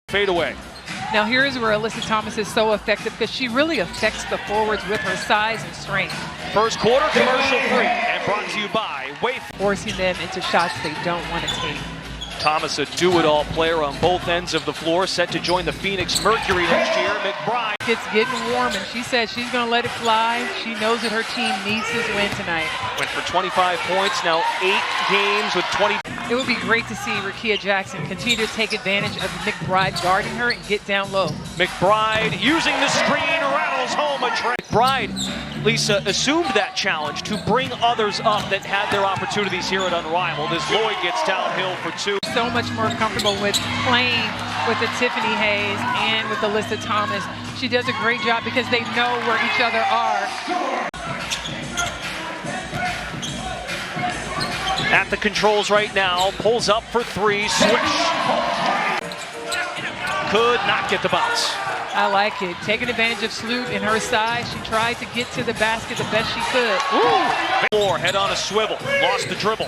Fade away. Now here's where Alyssa Thomas is so effective because she really affects the forwards with her size and strength. First quarter, commercial free, and brought to you by Wayfair. Forcing them into shots they don't want to take. Thomas, a do-it-all player on both ends of the floor, set to join the Phoenix Mercury next year. McBride. It's getting warm, and she said she's going to let it fly. She knows that her team needs this win tonight. Went for 25 points, now 8 games with 20. It would be great to see Rickea Jackson continue to take advantage of McBride guarding her and get down low. McBride using the screen, rattles home a tray. McBride, Lisa, assumed that challenge to bring others up that had their opportunities here at Unrivaled as Lloyd gets downhill for 2. So much more comfortable with playing with the Tiffany Hayes and with Alyssa Thomas. She does a great job because they know where each other are. At the controls right now, pulls up for 3, swish. Could not get the bounce. I like it. Taking advantage of Sloot and her size, she tried to get to the basket the best she could. Ooh. Head on a swivel, lost the dribble.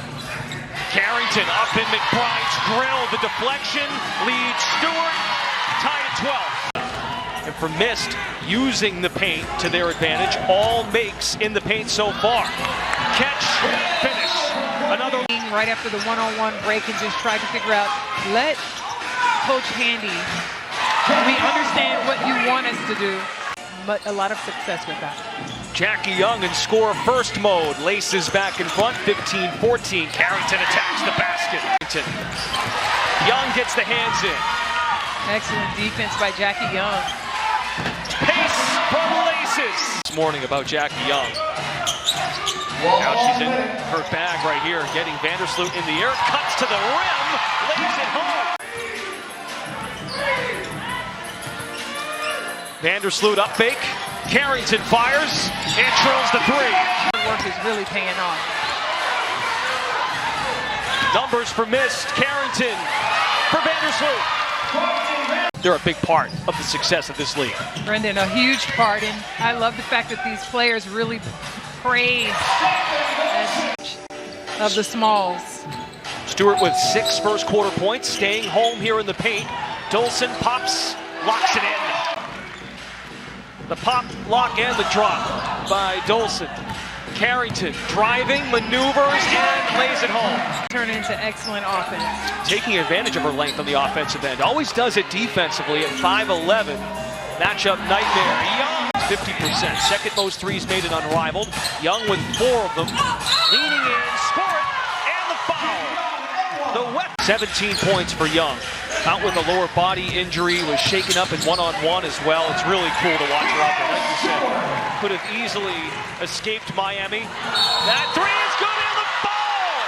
Carrington up in McBride's grill, the deflection leads Stewart, tied at 12. And for Mist, using the paint to their advantage, all makes in the paint so far. Catch, finish. Another right after the one-on-one break and just tried to figure out, let Coach Handy, we understand what you want us to do, but a lot of success with that. Jackie Young in score first mode, laces back in front, 15-14. Carrington attacks the basket. Young gets the hands in. Excellent defense by Jackie Young. Pace from laces. This morning about Jackie Young. Now she's in her bag right here, getting Vandersloot in the air, cuts to the rim, lays it home. Vandersloot up fake, Carrington fires, and drills the 3. The work is really paying off. Numbers for Mist, Carrington for Vandersloot. They're a big part of the success of this league. Brendan, a huge part, and I love the fact that these players really praise of the smalls. Stewart with 6 first quarter points, staying home here in the paint. Dolson pops, locks it in. The pop, lock, and the drop by Dolson. Carrington driving, maneuvers, and lays it home. Turn into excellent offense. Taking advantage of her length on the offensive end. Always does it defensively at 5'11". Matchup nightmare. Young, 50%. Second most threes made at Unrivaled. Young with 4 of them. Leaning in, score it, and the foul. The weapon. 17 points for Young. Out with a lower body injury, was shaken up in one-on-one as well. It's really cool to watch her out there. Like you said, could have easily escaped Miami. That 3 is good, and the ball!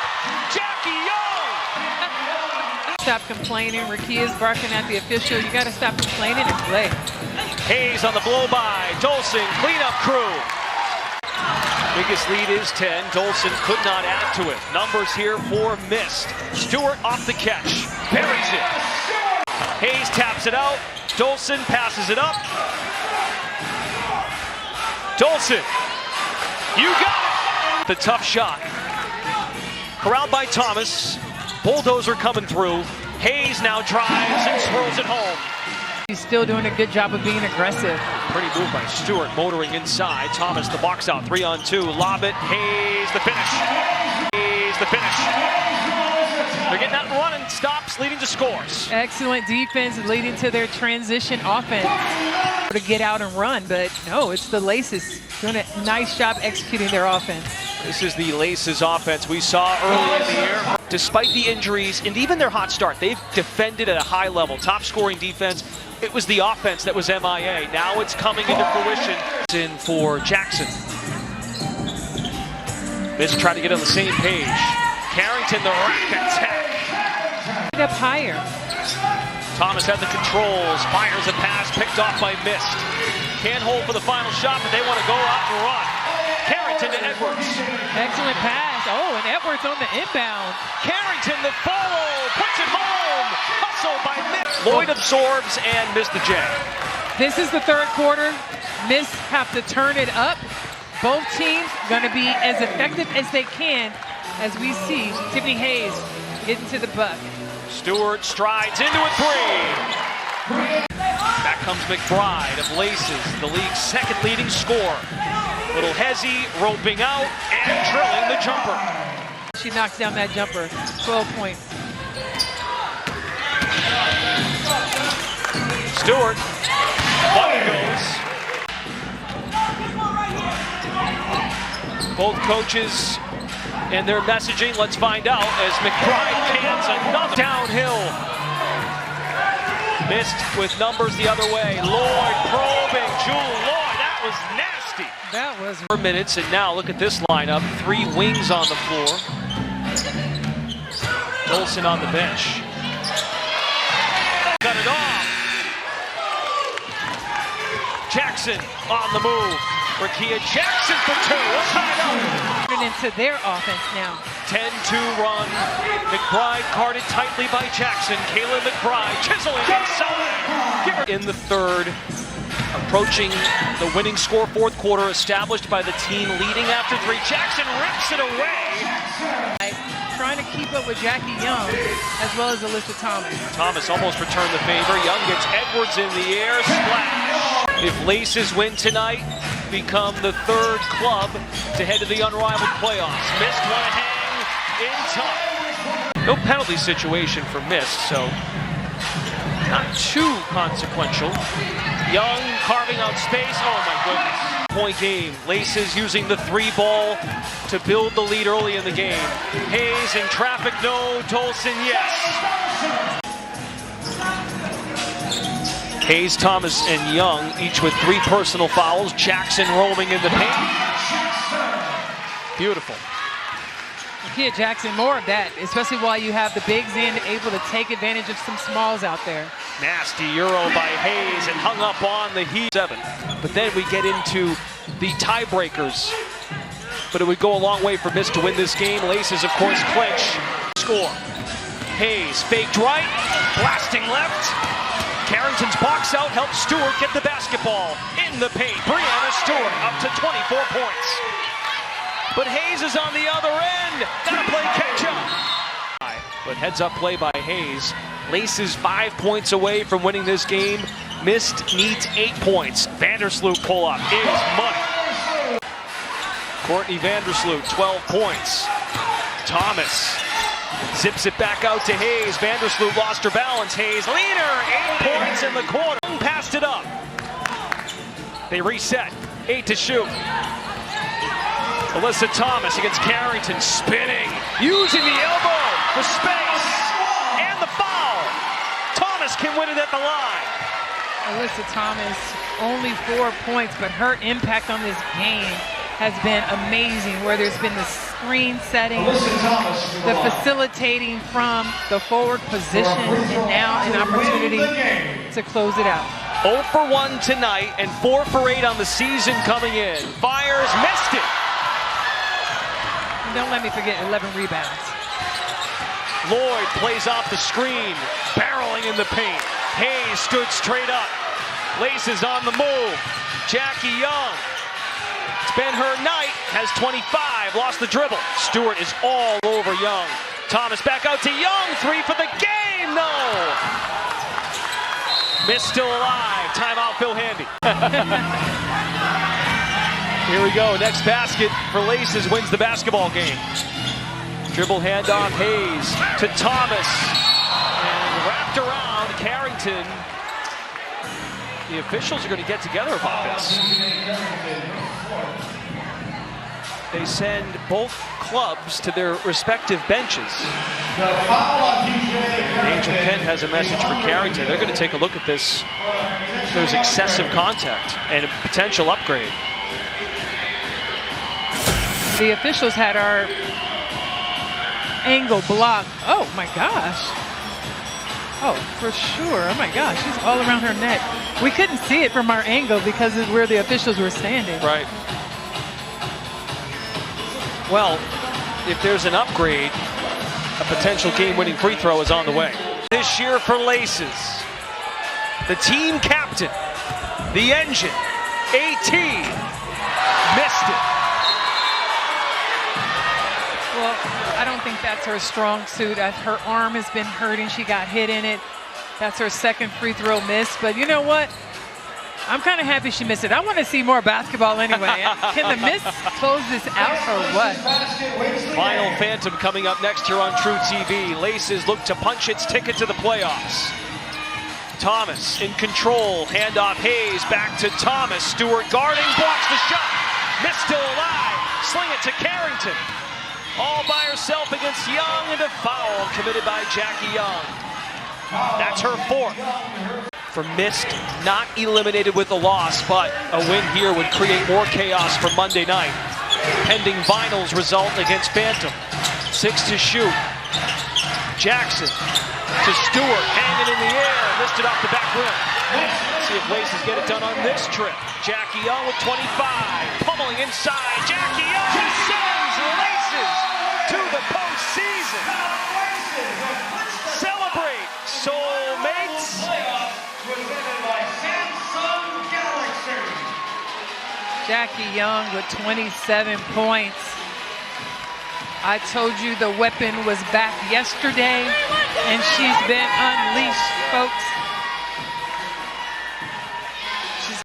Jackie Young! Stop complaining. Rickea's barking at the official. You got to stop complaining and play. Hayes on the blow-by. Dolson, cleanup crew. Biggest lead is 10. Dolson could not add to it. Numbers here for Mist. Stewart off the catch. Buries it. Hayes taps it out. Dolson passes it up. Dolson. You got it. The tough shot. Corralled by Thomas. Bulldozer coming through. Hayes now drives and swirls it home. He's still doing a good job of being aggressive. Pretty move by Stewart, motoring inside. Thomas, the box out, 3-on-2. Lob it. Hayes, the finish. Hayes, the finish. They're getting that run and stops, leading to scores. Excellent defense leading to their transition offense. To get out and run, but no, it's the Laces doing a nice job executing their offense. This is the Laces offense we saw early in the year. Despite the injuries and even their hot start, they've defended at a high level. Top scoring defense. It was the offense that was MIA. Now it's coming into fruition. In for Jackson. Mist tried to get on the same page. Carrington, the rack attack. Up higher. Thomas had the controls, fires a pass, picked off by Mist. Can't hold for the final shot, but they want to go out and run. Carrington to Edwards. Excellent pass. Oh, and Edwards on the inbound. Carrington, the follow, puts it home. Hustle by Mist. Lloyd absorbs and missed the jam. This is the third quarter. Mist have to turn it up. Both teams going to be as effective as they can as we see Tiffany Hayes getting to the buck. Stewart strides into a 3. Back comes McBride of Laces, the league's second leading scorer. Little Hezzy roping out and drilling the jumper. She knocks down that jumper, 12 points. Stewart, button goes. Both coaches and their messaging, let's find out as McBride cans another downhill. Missed with numbers the other way. Lloyd probing, Jewel Lloyd, that was nasty. That was 4 minutes, and now look at this lineup. 3 wings on the floor. Olsen on the bench. Cut it off. Jackson on the move. Rakia Jackson for 2. Tied up. into their offense now. 10-2 run. McBride guarded tightly by Jackson. Kayla McBride chiseling inside. In the third, approaching the winning score, fourth quarter, established by the team leading after 3. Jackson rips it away. Trying to keep up with Jackie Young as well as Alyssa Thomas. Thomas almost returned the favor. Young gets Edwards in the air. Splash. If Laces win tonight, become the third club to head to the Unrivaled playoffs. Missed one hang in time. No penalty situation for Mist, so not too consequential. Young carving out space. Oh my goodness. Point game. Laces using the 3 ball to build the lead early in the game. Hayes in traffic, no. Tolson, yes. Hayes, Thomas, and Young, each with 3 personal fouls. Jackson roaming in the paint. Beautiful. Kia Jackson, more of that, especially while you have the bigs in, able to take advantage of some smalls out there. Nasty Euro by Hayes and hung up on the Heat. 7. But then we get into the tiebreakers. But it would go a long way for Mist to win this game. Laces, of course, clinch. Score. Hayes faked right, blasting left. Carrington's box out helps Stewart get the basketball in the paint. Brianna Stewart up to 24 points. But Hayes is on the other end. Gotta play catch up. But heads up play by Hayes. Laces 5 points away from winning this game. Mist needs 8 points. Vandersloot pull up is money. Courtney Vandersloot 12 points. Thomas zips it back out to Hayes. Vandersloot lost her balance. Hayes leaner, 8 points in the quarter. Passed it up. They reset. 8 to shoot. Alyssa Thomas against Carrington, spinning, using the elbow for space, and the foul. Thomas can win it at the line. Alyssa Thomas, only 4 points, but her impact on this game has been amazing, where there's been the screen setting, the facilitating from the forward position, and now an opportunity to close it out. 0 for 1 tonight and 4 for 8 on the season coming in. Fires, missed it. Don't let me forget 11 rebounds. Lloyd plays off the screen, barreling in the paint. Hayes stood straight up. Laces on the move. Jackie Young. It's been her night, has 25, lost the dribble. Stewart is all over Young. Thomas back out to Young, 3 for the game, no! Mist still alive, timeout Phil Handy. Here we go, next basket for Laces wins the basketball game. Dribble handoff, Hayes to Thomas. And wrapped around, Carrington. The officials are going to get together about this. They send both clubs to their respective benches. Angel Kent has a message for Carrington. They're going to take a look at this. There's excessive contact and a potential upgrade. The officials had our angle blocked. Oh my gosh. Oh, for sure. Oh my gosh, she's all around her neck. We couldn't see it from our angle because of where the officials were standing. Right. Well, if there's an upgrade, a potential game-winning free throw is on the way. This year for Laces, the team captain, the engine, AT, missed it. Well, I don't think that's her strong suit. Her arm has been hurting. She got hit in it. That's her second free throw miss, but you know what? I'm kind of happy she missed it. I want to see more basketball anyway. Can the miss close this out or what? Final Phantom coming up next here on True TV. Laces look to punch its ticket to the playoffs. Thomas in control, handoff Hayes, back to Thomas. Stewart guarding, blocks the shot. Miss still alive, sling it to Carrington. All by herself against Young, and a foul committed by Jackie Young. That's her fourth. For missed, not eliminated with the loss, but a win here would create more chaos for Monday night. Pending finals result against Phantom. 6 to shoot. Jackson to Stewart, hanging in the air, missed it off the back rim. Let's see if Laces get it done on this trip. Jackie Young with 25, pummeling inside. Jackie Young sends Laces to the postseason. Celebrate, soulmates. Jackie Young with 27 points. I told you the weapon was back yesterday, and she's been unleashed, folks.